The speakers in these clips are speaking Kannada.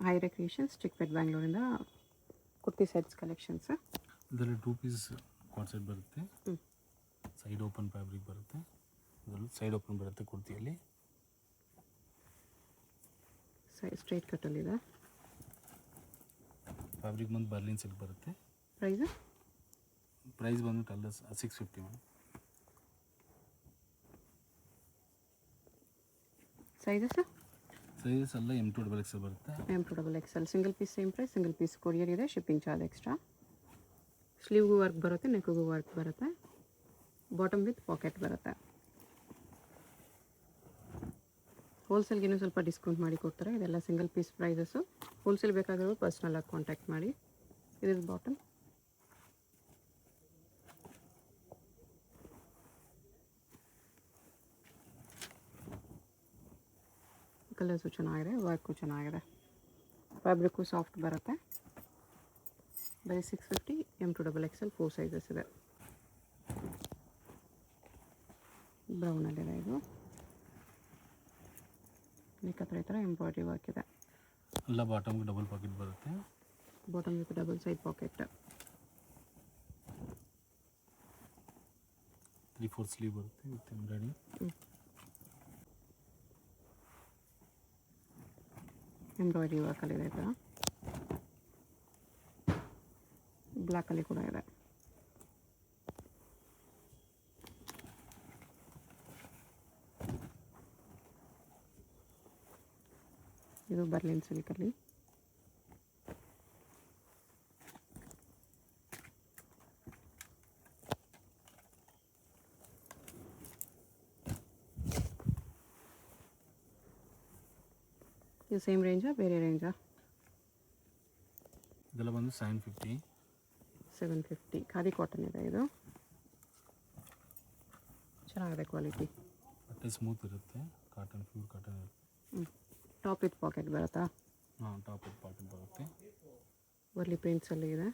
ಹೈರೆ ಕ್ರಿಯೇಷನ್ಸ್ ಚಿಕ್ಕಪೇಟೆ ಬೆಂಗಳೂರಿಂದ ಕುರ್ತಿ ಸೆಟ್ಸ್ ಕಲೆಕ್ಷನ್ಸ್. ಇದರಲ್ಲಿ 2 ಪೀಸ್ ಕಾರ್ಡ್ ಸೆಟ್ ಬರುತ್ತೆ. ಸೈಡ್ ಓಪನ್ ಫ್ಯಾಬ್ರಿಕ್ ಬರುತ್ತೆ. ಇದರಲ್ಲಿ ಸೈಡ್ ಓಪನ್ ಬರುತ್ತೆ ಕುರ್ತಿಯಲ್ಲಿ. ಸ್ಟ್ರೈಟ್ ಕಟ್ಟಲ್ಲಿದೆ. ಫ್ಯಾಬ್ರಿಕ್ ಬಂದು ಬರ್ಲಿನ್ ಸಿಲ್ಕ್ ಬರುತ್ತೆ. ಪ್ರೈಸ್ ಬಂದ್ಬಿಟ್ಟು ಅಲ್ಲ 650 ಮ್ಯಾಮ್. ಸೈಜಸ್ ಎಲ್ಲ M2 XL ಬರುತ್ತೆ. M2 XL single piece same price. Single piece courier ಇದೆ, ಶಿಪ್ಪಿಂಗ್ ಚಾರ್ಜ್ ಎಕ್ಸ್ಟ್ರಾ. ಸ್ಲೀವ್ಗೂ ವರ್ಕ್ ಬರುತ್ತೆ, ನೆಕ್ಗೂ ವರ್ಕ್ ಬರುತ್ತೆ. ಬಾಟಮ್ ವಿತ್ ಪಾಕೆಟ್ ಬರುತ್ತೆ. ಹೋಲ್ಸೇಲ್ಗೆ ಇನ್ನೂ ಸ್ವಲ್ಪ ಡಿಸ್ಕೌಂಟ್ ಮಾಡಿ ಕೊಡ್ತಾರೆ. ಇದೆಲ್ಲ ಸಿಂಗಲ್ ಪೀಸ್ ಪ್ರೈಸಸ್ಸು. ಹೋಲ್ಸೇಲ್ ಬೇಕಾಗಿರೋ ಪರ್ಸ್ನಲಾಗಿ ಕಾಂಟ್ಯಾಕ್ಟ್ ಮಾಡಿ. ಇದು ಬಾಟಮ್. ಕಲರ್ಸು ಚೆನ್ನಾಗಿದೆ, ವರ್ಕು ಚೆನ್ನಾಗಿದೆ. ಫ್ಯಾಬ್ರಿಕ್ಕು ಸಾಫ್ಟ್ ಬರುತ್ತೆ. ಬರೀ 650. M2 XL 4 ಸೈಜಸ್ ಇದೆ. ಬ್ರೌನಲ್ಲಿದೆ ಇದು. ನೆಕ್ ಹತ್ರ ಈ ಥರ ಎಂಬ್ರಾಯ್ಡ್ರಿ ವರ್ಕ್ ಇದೆ. ಎಲ್ಲ ಬಾಟಮ್ಗೆ ಡಬಲ್ ಪಾಕೆಟ್ ಬರುತ್ತೆ. Bottom with double side pocket. 3/4 sleeve ಬರುತ್ತೆ ವಿತ್ ಎಂಬ್ರಾಯ್ಡ್ರಿ. ಎಂಬ್ರಾಯ್ಡ್ರಿ ವರ್ಕಲ್ಲಿದೆ ಈ ಥರ. ಬ್ಲ್ಯಾಕಲ್ಲಿ ಕೂಡ ಇದೆ. ಇದು ಬರ್ಲಿನ್ ಸಿಲ್ಕಲ್ಲಿ. ಇದು ಸೇಮ್ ರೇಂಜಾ ಬೇರೆ ರೇಂಜಾ? ಇದೆಲ್ಲ ಬಂದು 750. 750. ಖಾದಿ ಕಾಟನ್ ಇದೆ ಇದು. ಚೆನ್ನಾಗಿದೆ ಕ್ವಾಲಿಟಿ. ಬಟ್ಟೆ ಸ್ಮೂತ್ ಇರುತ್ತೆ. ಕಾಟನ್, ಪ್ಯೂರ್ ಕಾಟನ್ ಇರುತ್ತೆ. ಟಾಪ್ ವಿತ್ ಪಾಕೆಟ್ ಬರುತ್ತಾ? ಹಾಂ, ಟಾಪ್ ವಿತ್ ಪಾಕೆಟ್ ಬರುತ್ತೆ. ವರ್ಲಿ ಪ್ರಿಂಟ್ಸಲ್ಲಿ ಇದೆ.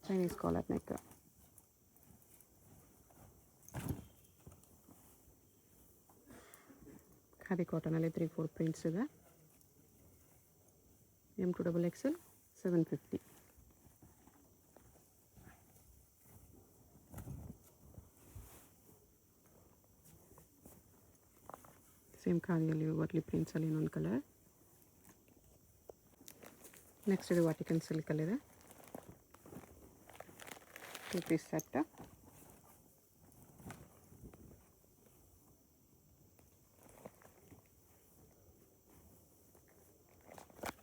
Chinese collar neck. ಖಾದಿ ಕಾಟನಲ್ಲಿ 3/4 ಪ್ರಿಂಟ್ಸ್ ಇದೆ. M2 XL 750. ಸೇಮ್ ಖಾದಿಯಲ್ಲಿ ವರ್ಲಿ ಪ್ರಿಂಟ್ಸಲ್ಲಿ ಇನ್ನೊಂದು ಕಲರ್. ನೆಕ್ಸ್ಟ್ ಇದು ವಾಟಿಕನ್ ಸಿಲ್ಕಲ್ಲಿದೆ. 2 ಪೀಸ್ ಸೆಟ್.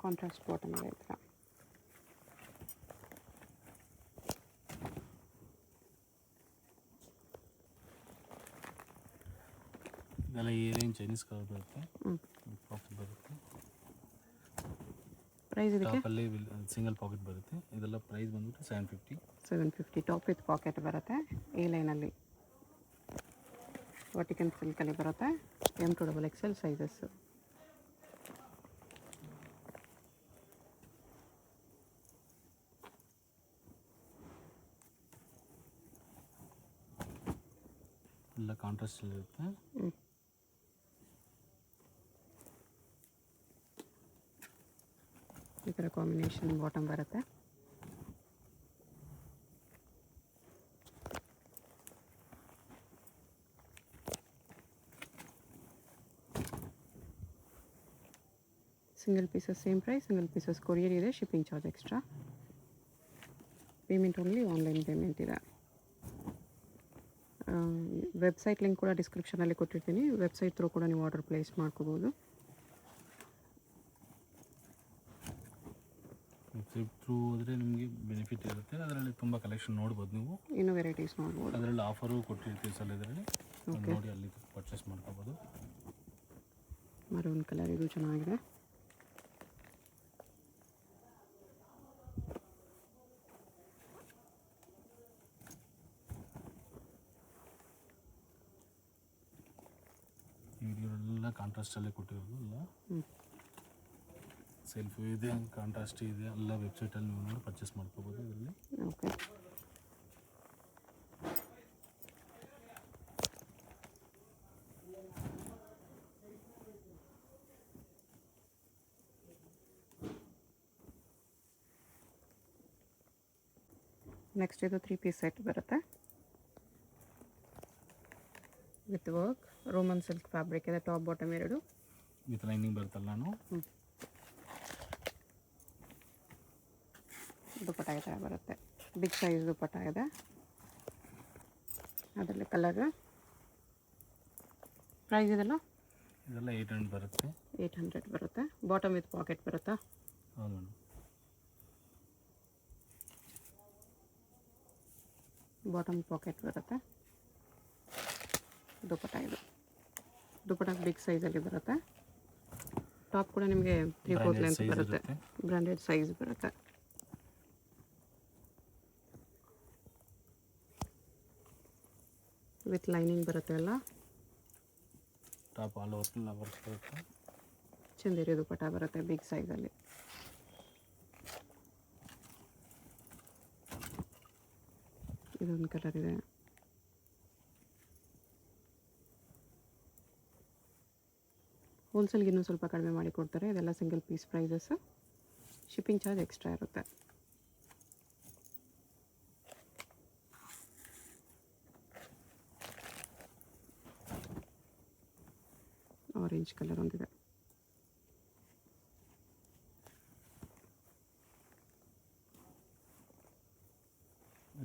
ಕಾಂಟ್ರಾಸ್ಟ್ ಬಾಟಮ್ ಇದೆ ಈ ಥರ. ಇದೆಲ್ಲ ಏನೇನು ಚೈನೀಸ್ ಕಲರ್ ಬರುತ್ತೆ. ಪಾಕೆಟ್ ಬರುತ್ತೆ. ಪ್ರೈಸ್ ಇದಕ್ಕೆ ಟಾಪಲ್ಲಿ ಸಿಂಗಲ್ ಪಾಕೆಟ್ ಬರುತ್ತೆ. ಇದೆಲ್ಲ ಪ್ರೈಸ್ ಬಂದ್ಬಿಟ್ಟು 750. 750. ಟಾಪ್ ವಿತ್ ಪಾಕೆಟ್ ಬರುತ್ತೆ. ಎ ಲೈನಲ್ಲಿ ವಾಟಿಕನ್ ಸಿಲ್ಕಲ್ಲಿ ಬರುತ್ತೆ. M2 XL sizes. ಎಲ್ಲ ಕಾಂಟ್ರಾಸ್ಟಲ್ಲಿ ಇರುತ್ತೆ. ಈ ಥರ ಕಾಂಬಿನೇಷನ್ ಬಾಟಮ್ ಬರುತ್ತೆ. Single pieces same price. Single pieces courier ಇದೆ, shipping charge extra. Payment only online payment ಇದೆ. ವೆಬ್ಸೈಟ್ ಲಿಂಕ್ ಕೂಡ ಡಿಸ್ಕ್ರಿಪ್ಷನಲ್ಲಿ ಕೊಟ್ಟಿರ್ತೀನಿ. ವೆಬ್ಸೈಟ್ ಥ್ರೂ ಕೂಡ ನೀವು ಆರ್ಡರ್ ಪ್ಲೇಸ್ ಮಾಡ್ಕೋಬೋದು. ವೆಬ್ಸೈಟ್ ಥ್ರೂ ಹೋದರೆ ನಿಮಗೆ ಬೆನಿಫಿಟ್ ಇರುತ್ತೆ. ಅದರಲ್ಲಿ ತುಂಬ ಕಲೆಕ್ಷನ್ ನೋಡ್ಬೋದು ನೀವು. ಇನ್ನೂ ವೆರೈಟೀಸ್ ನೋಡ್ಬೋದು. ಅದರಲ್ಲಿ ಆಫರು ಕೊಟ್ಟಿರ್ತೀವಿ ಸಲ. ಇದರಲ್ಲಿ ನೋಡಿ ಅಲ್ಲಿ ಪರ್ಚೇಸ್ ಮಾಡ್ಕೋಬೋದು. ಮರೂನ್ ಕಲರ್ ಇದು ಚೆನ್ನಾಗಿದೆ. ಇವರೆಲ್ಲ ಕಾಂಟ್ರಾಸ್ಟಲ್ಲೇ ಕೊಟ್ಟಿರೋದು. ಎಲ್ಲ ಸೆಲ್ಫ್ ಇದೆ, ಕಾಂಟ್ರಾಸ್ಟ್ ಇದೆ. ಎಲ್ಲ ವೆಬ್ಸೈಟಲ್ಲಿ ನೀವು ನೋಡಿ ಪರ್ಚೇಸ್ ಮಾಡ್ಕೋಬೋದು ಇದರಲ್ಲಿ. ಓಕೆ. ನೆಕ್ಸ್ಟ್ ಇದು 3 ಪೀಸ್ ಸೆಟ್ ಬರುತ್ತೆ with work. Roman silk fabric ಇದೆ, ಟಾಪ್ ಬಾಟಮ್ ಎರಡು ವಿತ್ ಲೈನಿಂಗ್ ಬರುತ್ತಲ್ಲ ನಾನು. ದುಪ್ಪಟ್ಟ ಈ ಥರ ಬರುತ್ತೆ, ಬಿಗ್ ಸೈಜ್ ದುಪ್ಪಟ್ಟ ಇದೆ. ಅದರಲ್ಲಿ ಕಲರ್ ಪ್ರೈಸ್ ಇದೆಲ್ಲ ಇದೆಲ್ಲ 800 ಬರುತ್ತೆ. 800 ಬರುತ್ತೆ. ಬಾಟಮ್ ವಿತ್ ಪಾಕೆಟ್ ಬರುತ್ತಾ? ಹೌದು ಮೇಡಮ್. ಬಾಟಮ್ ಪಾಕೆಟ್ ಬರುತ್ತೆ. ದುಪ್ಪಟ್ಟ ಇದು ದುಪ್ಪಟ್ಟ ಬಿಗ್ ಸೈಜಲ್ಲಿ ಬರುತ್ತೆ. ಟಾಪ್ ಕೂಡ ನಿಮಗೆ 3/4 ಲೆಂತ್ ಬರುತ್ತೆ, ಬ್ರ್ಯಾಂಡೆಡ್ ಸೈಜ್ ಬರುತ್ತೆ. ವಿತ್ ಲೈನಿಂಗ್ ಬರುತ್ತೆ ಎಲ್ಲ. ಟಾಪ್ ಆಲ್ ಓವರ್ ವರ್ಕ್ ಬರುತ್ತೆ. ಚಂದೇರಿ ದುಪ್ಪಟ್ಟ ಬರುತ್ತೆ ಬಿಗ್ ಸೈಜಲ್ಲಿ. ಇದೊಂದು ಕಲರ್ ಇದೆ. ಹೋಲ್ಸೇಲ್ಗೆ ಇನ್ನೂ ಸ್ವಲ್ಪ ಕಡಿಮೆ ಮಾಡಿ ಕೊಡ್ತಾರೆ. ಇದೆಲ್ಲ single piece prices, shipping charge extra ಇರುತ್ತೆ. ಆರೆಂಜ್ ಕಲರ್ ಒಂದಿದೆ.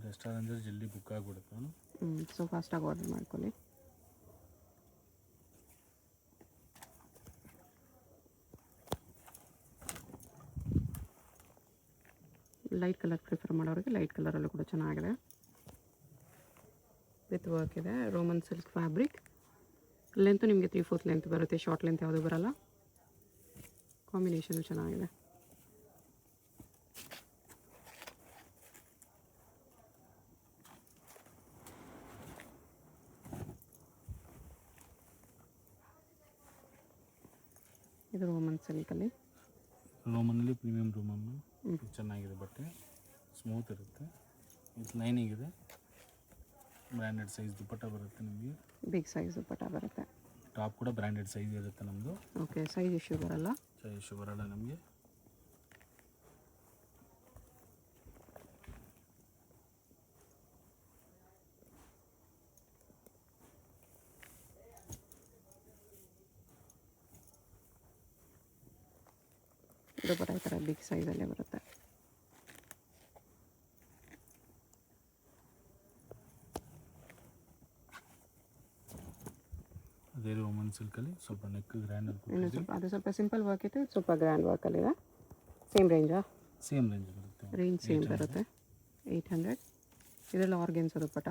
ರೆಸ್ಟೋರೆಂಟ್ ಜಲ್ದಿ ಬುಕ್ ಆಗಿಬಿಡುತ್ತೆ. ಸೊ ಫಾಸ್ಟಾಗಿ ಆರ್ಡರ್ ಮಾಡ್ಕೊಳ್ಳಿ. ಲೈಟ್ ಕಲರ್ ಪ್ರಿಫರ್ ಮಾಡೋರಿಗೆ ಲೈಟ್ ಕಲರಲ್ಲೂ ಕೂಡ ಚೆನ್ನಾಗಿದೆ. ವಿತ್ ವರ್ಕ್ ಇದೆ. Roman silk fabric. ಲೆಂತು ನಿಮಗೆ 3/4 ಲೆಂತ್ ಬರುತ್ತೆ, ಶಾರ್ಟ್ ಲೆಂತ್ ಯಾವುದೂ ಬರಲ್ಲ. ಕಾಂಬಿನೇಷನು ಚೆನ್ನಾಗಿದೆ. ಇದು ರೋಮನ್ ಸಿಲ್ಕಲ್ಲಿ. ರೋಮನಲ್ಲಿ ಪ್ರೀಮಿಯಂ ರೋಮನ್ನು ಚೆನ್ನಾಗಿದೆ, ಬಟ್ಟೆ ಸ್ಮೂತ್ ಇರುತ್ತೆ. ವಿತ್ ಲೈನಿಂಗ್ ಇದೆ. ಬ್ರ್ಯಾಂಡೆಡ್ ಸೈಜ್ ದುಪ್ಪಟ್ಟ ಬರುತ್ತೆ ನಿಮಗೆ. ಬಿಗ್ ಸೈಜ್ ದುಪ್ಪಟ್ಟ ಬರುತ್ತೆ. ಟಾಪ್ ಕೂಡ ಬ್ರ್ಯಾಂಡೆಡ್ ಸೈಜ್ ಇರುತ್ತೆ ನಮ್ಮದು. ಓಕೆ, ಸೈಜ್ ಇಶ್ಯೂ ಬರಲ್ಲ. ಸೈಜ್ ಇಶ್ಯೂ ಬರಲ್ಲ ನಮಗೆ. ದುಪ್ಪಟ್ಟ ಈ ಥರ ಬಿಗ್ ಸೈಜಲ್ಲೇ ಬರುತ್ತೆ. ಅದೇ ರೋಮನ್ ಸಿಲ್ಕಲ್ಲಿ ಸ್ವಲ್ಪ ನೆಕ್ ಗ್ರ್ಯಾಂಡ್ ಇನ್ನು ಸ್ವಲ್ಪ ಅದು ಸ್ವಲ್ಪ ಸಿಂಪಲ್ ವರ್ಕ್ ಇತ್ತು, ಸ್ವಲ್ಪ ಗ್ರ್ಯಾಂಡ್ ವರ್ಕಲ್ಲಿದೆ. ಸೇಮ್ ರೇಂಜಾ? ಸೇಮ್ ರೇಂಜ್ ಬರುತ್ತೆ. ರೇಂಜ್ ಸೇಮ್ ಬರುತ್ತೆ. 800. ಇದರಲ್ಲಿ ಆರ್ಗೆನ್ಸ್ ದುಪ್ಪಟ್ಟ,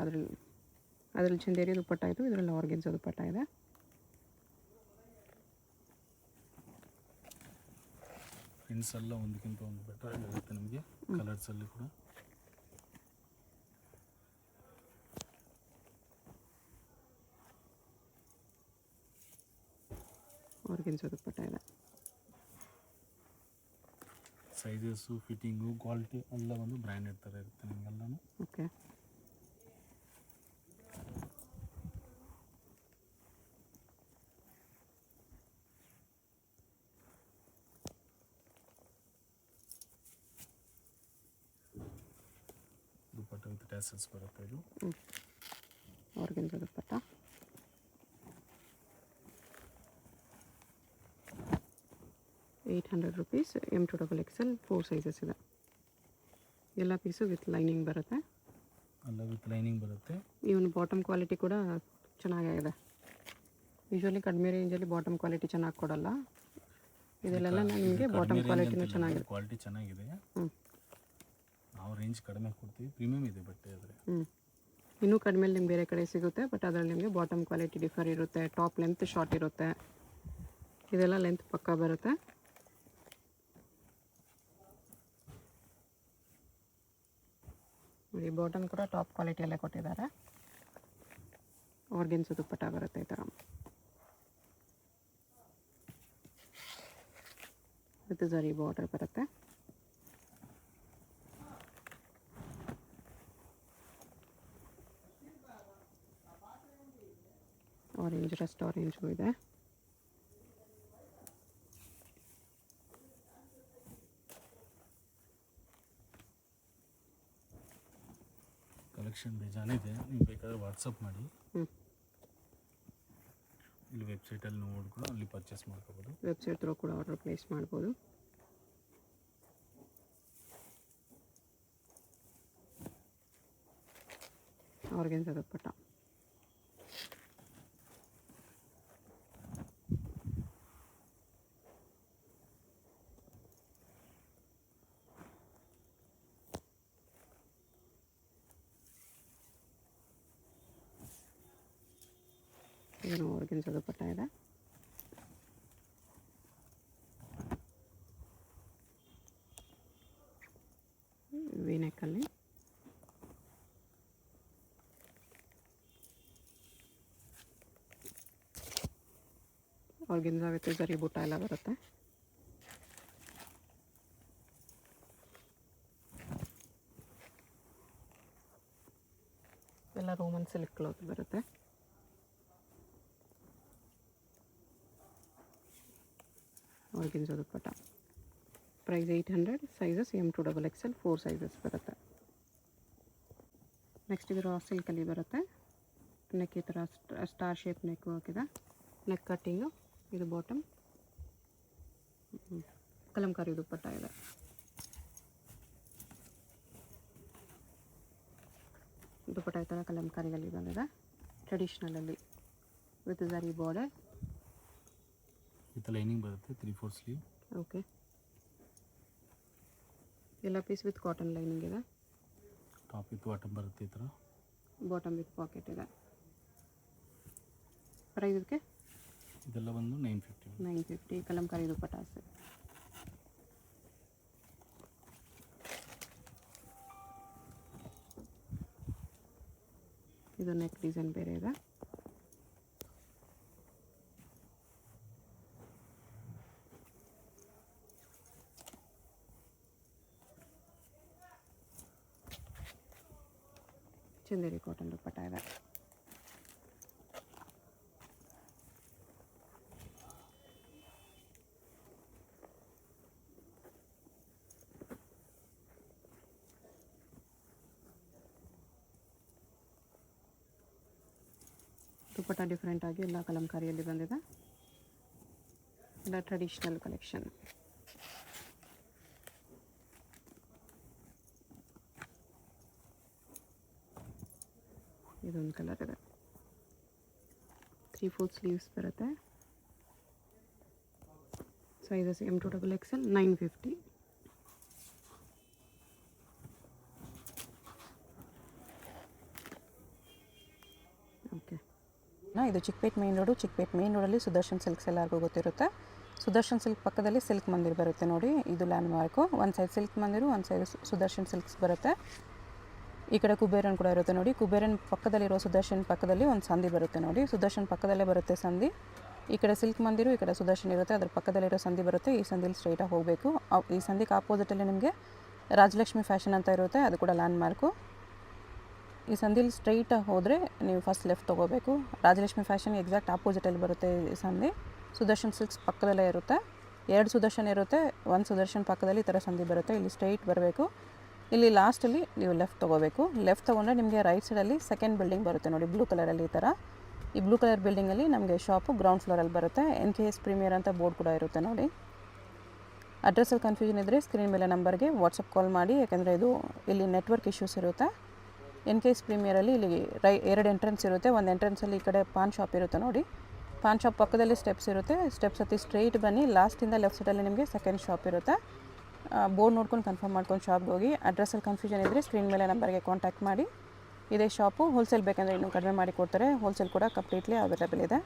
ಅದರಲ್ಲಿ ಚಂದೇರಿ ದುಪ್ಪಟ್ಟ ಇತ್ತು, ಇದರಲ್ಲಿ ಆರ್ಗೆನ್ಸ್ ದುಪ್ಪಟ್ಟ ಇದೆ. ಪ್ರಿಂಟ್ಸ್ ಎಲ್ಲ ಒಂದಕ್ಕಿಂತ ಒಂದು ಬೆಟರ್ ಆಗಿರುತ್ತೆ ನಮಗೆ. ಕಲರ್ಸಲ್ಲಿ ಕೂಡ ಆರ್ಗೆನ್ಸ್ ದುಪ್ಪಟ್ಟ ಇದೆ. ಸೈಜಸ್ಸು, ಫಿಟ್ಟಿಂಗು, ಕ್ವಾಲಿಟಿ ಎಲ್ಲ ಒಂದು ಬ್ರ್ಯಾಂಡೆಡ್ ಥರ ಇರುತ್ತೆ ನಿಮಗೆಲ್ಲನೂ. ಓಕೆ, ದುಪ್ಪಟ್ಟ ವಿತ್ ಟ್ಯಾಸಲ್ಸ್ ಬರುತ್ತೆ ಇದು. ಆರ್ಗೆನ್ಸ್ ದುಪ್ಪಟ್ಟ. ₹800. M2XXL 4 ಸೈಜಸ್ ಇದೆ. ಎಲ್ಲ ಪೀಸು ವಿತ್ ಲೈನಿಂಗ್ ಬರುತ್ತೆ. ಎಲ್ಲ ವಿತ್ ಲೈನಿಂಗ್ ಬರುತ್ತೆ. ಇವನು ಬಾಟಮ್ ಕ್ವಾಲಿಟಿ ಕೂಡ ಚೆನ್ನಾಗಿದೆ. ಯೂಶ್ವಲಿ ಕಡಿಮೆ ರೇಂಜಲ್ಲಿ ಬಾಟಮ್ ಕ್ವಾಲಿಟಿ ಚೆನ್ನಾಗಿ ಕೊಡಲ್ಲ. ಇದೆಲ್ಲ ನಿಮಗೆ ಬಾಟಮ್ ಕ್ವಾಲಿಟಿನೂ ಚೆನ್ನಾಗಿದೆ. ಕ್ವಾಲಿಟಿ ಚೆನ್ನಾಗಿದೆ. ನಾವು ರೇಂಜ್ ಕಡಿಮೆ ಕೊಡ್ತೀವಿ, ಪ್ರೀಮಿಯಮ್ ಇದೆ ಬಟ್ಟೆ ಆದರೆ. ಇನ್ನೂ ಕಡಿಮೆ ನಿಮ್ಗೆ ಬೇರೆ ಕಡೆ ಸಿಗುತ್ತೆ, ಬಟ್ ಅದರಲ್ಲಿ ನಿಮಗೆ ಬಾಟಮ್ ಕ್ವಾಲಿಟಿ ಡಿಫರ್ ಇರುತ್ತೆ. ಟಾಪ್ ಲೆಂತ್ ಶಾರ್ಟ್ ಇರುತ್ತೆ. ಇದೆಲ್ಲ ಲೆಂತ್ ಪಕ್ಕ ಬರುತ್ತೆ. ನೋಡಿ, ಬಾಟಮ್ ಕೂಡ ಟಾಪ್ ಕ್ವಾಲಿಟಿಯಲ್ಲೇ ಕೊಟ್ಟಿದ್ದಾರೆ. ಆರ್ಗೆನ್ಸ್ ದುಪ್ಪಟ್ಟ ಬರುತ್ತೆ ಈ ಥರ ವಿತ್ ಜರಿ ಬಾರ್ಡರ್ ಬರುತ್ತೆ. ಆರೆಂಜ್, ರಸ್ಟ್ ಆರೆಂಜು ಇದೆ. ಕಲೆಕ್ಷನ್ ಬೇಜಾನಿದೆ, ನೀವು ಬೇಕಾದರೆ ವಾಟ್ಸಪ್ ಮಾಡಿ. ಇಲ್ಲಿ ವೆಬ್ಸೈಟಲ್ಲಿ ನೋಡ್ಕೊಂಡು ಅಲ್ಲಿ ಪರ್ಚೇಸ್ ಮಾಡ್ಕೋಬೋದು. ವೆಬ್ಸೈಟ್ ಥ್ರೂ ಕೂಡ ಆರ್ಡರ್ ಪ್ಲೇಸ್ ಮಾಡ್ಬೋದು. ಆರ್ಗೆನ್ಸಾ ದುಪ್ಪಟ್ಟ. ಇದನ್ನು ಆರ್ಗೆನ್ಸಾ ದುಪ್ಪಟ್ಟ ಇದೆ. ವಿ ನೆಕ್ಕಲ್ಲಿ ಆರ್ಗೆನ್ಸಾ ವಿತ್ ಜರಿ ಬುಟ್ಟ ಎಲ್ಲ ಬರುತ್ತೆ. ಎಲ್ಲ ರೋಮನ್ ಸಿಲ್ಕ್ ಕ್ಲಾತ್ ಬರುತ್ತೆ. Organza dupatta. Price 800. Sizes M to XXL 4 sizes ಬರುತ್ತೆ. ನೆಕ್ಸ್ಟ್ ಇದು ರಾ ಸಿಲ್ಕಲ್ಲಿ ಬರುತ್ತೆ. ನೆಕ್ ಈ ಥರ ಸ್ಟಾರ್ ಶೇಪ್ ನೆಕ್ ಹಾಕಿದೆ. Neck cutting. ಇದು ಬಾಟಮ್. ಕಲಂಕಾರಿ ದುಪ್ಪಟ್ಟ ಇದೆ. ದುಪ್ಪಟ್ಟ ಈ ಥರ ಕಲಂಕಾರಿಯಲ್ಲಿ ಬಂದಿದೆ. ಟ್ರೆಡಿಷ್ನಲಲ್ಲಿ with zari border. With lining ಬರುತ್ತೆ. 3/4 ಸ್ಲೀವ್. ಓಕೆ. ಎಲ್ಲ ಪೀಸ್ ವಿತ್ ಕಾಟನ್ ಲೈನಿಂಗ್ ಇದೆ. ಟಾಪ್ ವಿತ್ ಬಾಟಮ್ ಬರುತ್ತೆ ಈ ಥರ. ಬಾಟಮ್ ವಿತ್ ಪಾಕೆಟ್ ಇದೆ. ಪ್ರೈಸ್ ಇದಕ್ಕೆ ಇದೆಲ್ಲ ಬಂದು 950. 950. ಕಲಂಕಾರಿ ದುಪ್ಪಟ್ಟ ಅಷ್ಟೇ. ಇದು ನೆಕ್ ಡಿಸೈನ್ ಬೇರೆ ಇದೆ. ಚಂದೇರಿ ಕಾಟನ್ ದುಪ್ಪಟ್ಟ ಇದೆ. ದುಪ್ಪಟ್ಟ ಡಿಫ್ರೆಂಟ್ ಆಗಿ ಎಲ್ಲ ಕಲಂಕಾರಿಯಲ್ಲಿ ಬಂದಿದೆ. ಎಲ್ಲ ಟ್ರೆಡಿಷ್ನಲ್ ಕಲೆಕ್ಷನ್. ಇದೊಂದು ಕಲರ್ ಇದೆ. 3/4 ಸ್ಲೀವ್ಸ್ ಬರುತ್ತೆ. Sizes M to XXL 950. Okay. ಇದು Chickpet main road. Chickpet main ರೋಡಲ್ಲಿ ಸುದರ್ಶನ್ ಸಿಲ್ಕ್ಸ್ ಎಲ್ಲರಿಗೂ ಗೊತ್ತಿರುತ್ತೆ. ಸುದರ್ಶನ್ ಸಿಲ್ಕ್ ಪಕ್ಕದಲ್ಲಿ ಸಿಲ್ಕ್ ಮಂದಿರ್ ಬರುತ್ತೆ ನೋಡಿ. ಇದು ಲ್ಯಾಂಡ್ ಮಾರ್ಕು. ಒಂದು ಸೈಡ್ ಸಿಲ್ಕ್ ಮಂದಿರು, ಒಂದು ಸೈಡ್ ಸುದರ್ಶನ್ ಸಿಲ್ಕ್ಸ್ ಬರುತ್ತೆ. ಈ ಕಡೆ ಕುಬೇರನ್ ಕೂಡ ಇರುತ್ತೆ ನೋಡಿ. ಕುಬೇರನ್ ಪಕ್ಕದಲ್ಲಿರೋ ಸುದರ್ಶನ್ ಪಕ್ಕದಲ್ಲಿ ಒಂದು ಸಂಧಿ ಬರುತ್ತೆ ನೋಡಿ. ಸುದರ್ಶನ್ ಪಕ್ಕದಲ್ಲೇ ಬರುತ್ತೆ ಸಂಧಿ. ಈ ಕಡೆ ಸಿಲ್ಕ್ ಮಂದಿರು, ಈ ಕಡೆ ಸುದರ್ಶನ್ ಇರುತ್ತೆ. ಅದ್ರ ಪಕ್ಕದಲ್ಲಿರೋ ಸಂಧಿ ಬರುತ್ತೆ. ಈ ಸಂಧಿಲಿ ಸ್ಟ್ರೈಟಾಗಿ ಹೋಗಬೇಕು. ಈ ಸಂಧಿಗೆ ಆಪೋಸಿಟಲ್ಲಿ ನಿಮಗೆ ರಾಜಲಕ್ಷ್ಮಿ ಫ್ಯಾಷನ್ ಅಂತ ಇರುತ್ತೆ. ಅದು ಕೂಡ ಲ್ಯಾಂಡ್ ಮಾರ್ಕು. ಈ ಸಂಧಿಲಿ ಸ್ಟ್ರೈಟಾಗಿ ಹೋದರೆ ನೀವು ಫಸ್ಟ್ ಲೆಫ್ಟ್ ತೊಗೋಬೇಕು. ರಾಜಲಕ್ಷ್ಮಿ ಫ್ಯಾಷನ್ ಎಕ್ಸಾಕ್ಟ್ ಆಪೋಸಿಟಲ್ಲಿ ಬರುತ್ತೆ ಈ ಸಂಧಿ. ಸುದರ್ಶನ್ ಸಿಲ್ಕ್ಸ್ ಪಕ್ಕದಲ್ಲೇ ಇರುತ್ತೆ. 2 ಸುದರ್ಶನ್ ಇರುತ್ತೆ. ಒಂದು ಸುದರ್ಶನ್ ಪಕ್ಕದಲ್ಲಿ ಈ ಥರ ಸಂಧಿ ಬರುತ್ತೆ. ಇಲ್ಲಿ ಸ್ಟ್ರೈಟ್ ಬರಬೇಕು. ಇಲ್ಲಿ ಲಾಸ್ಟಲ್ಲಿ ನೀವು ಲೆಫ್ಟ್ ತೊಗೋಬೇಕು. ಲೆಫ್ಟ್ ತೊಗೊಂಡ್ರೆ ನಿಮಗೆ ರೈಟ್ ಸೈಡಲ್ಲಿ ಸೆಕೆಂಡ್ ಬಿಲ್ಡಿಂಗ್ ಬರುತ್ತೆ ನೋಡಿ, ಬ್ಲೂ ಕಲರಲ್ಲಿ ಈ ಥರ. ಈ ಬ್ಲೂ ಕಲರ್ ಬಿಲ್ಡಿಂಗಲ್ಲಿ ನಮಗೆ ಶಾಪು ಗ್ರೌಂಡ್ ಫ್ಲೋರಲ್ಲಿ ಬರುತ್ತೆ. NKS ಪ್ರೀಮಿಯರ್ ಅಂತ ಬೋರ್ಡ್ ಕೂಡ ಇರುತ್ತೆ ನೋಡಿ. ಅಡ್ರೆಸ್ಸಲ್ಲಿ ಕನ್ಫ್ಯೂಷನ್ ಇದ್ದರೆ ಸ್ಕ್ರೀನ್ ಮೇಲೆ ನಂಬರ್ಗೆ ವಾಟ್ಸಪ್ ಕಾಲ್ ಮಾಡಿ. ಯಾಕೆಂದರೆ ಇದು ಇಲ್ಲಿ ನೆಟ್ವರ್ಕ್ ಇಶ್ಯೂಸ್ ಇರುತ್ತೆ. NKS ಪ್ರೀಮಿಯರಲ್ಲಿ ಇಲ್ಲಿ 2 ಎಂಟ್ರೆನ್ಸ್ ಇರುತ್ತೆ. ಒಂದು ಎಂಟ್ರೆನ್ಸಲ್ಲಿ ಈ ಕಡೆ ಪಾನ್ ಶಾಪ್ ಇರುತ್ತೆ ನೋಡಿ. ಪಾನ್ ಶಾಪ್ ಪಕ್ಕದಲ್ಲಿ ಸ್ಟೆಪ್ಸ್ ಇರುತ್ತೆ. ಸ್ಟೆಪ್ಸ್ ಹತ್ತಿ ಸ್ಟ್ರೈಟ್ ಬನ್ನಿ. ಲಾಸ್ಟಿಂದ ಲೆಫ್ಟ್ ಸೈಡಲ್ಲಿ ನಿಮಗೆ ಸೆಕೆಂಡ್ ಶಾಪ್ ಇರುತ್ತೆ. ಬೋರ್ಡ್ ನೋಡ್ಕೊಂಡು ಕನ್ಫರ್ಮ್ ಮಾಡ್ಕೊಂಡು ಶಾಪ್ಗೆ ಹೋಗಿ. ಅಡ್ರೆಸ್ಸಲ್ಲಿ ಕನ್ಫ್ಯೂಷನ್ ಇದ್ದರೆ ಸ್ಕ್ರೀನ್ ಮೇಲೆ ನಂಬರ್ಗೆ ಕಾಂಟ್ಯಾಕ್ಟ್ ಮಾಡಿ. ಇದೇ ಶಾಪು. ಹೋಲ್ಸೇಲ್ ಬೇಕಂದರೆ ಇನ್ನೂ ಕಡಿಮೆ ಮಾಡಿ ಕೊಡ್ತಾರೆ. ಹೋಲ್ಸೇಲ್ ಕೂಡ ಕಂಪ್ಲೀಟ್ಲಿ ಅವೈಲೇಬಲ್ ಇದೆ.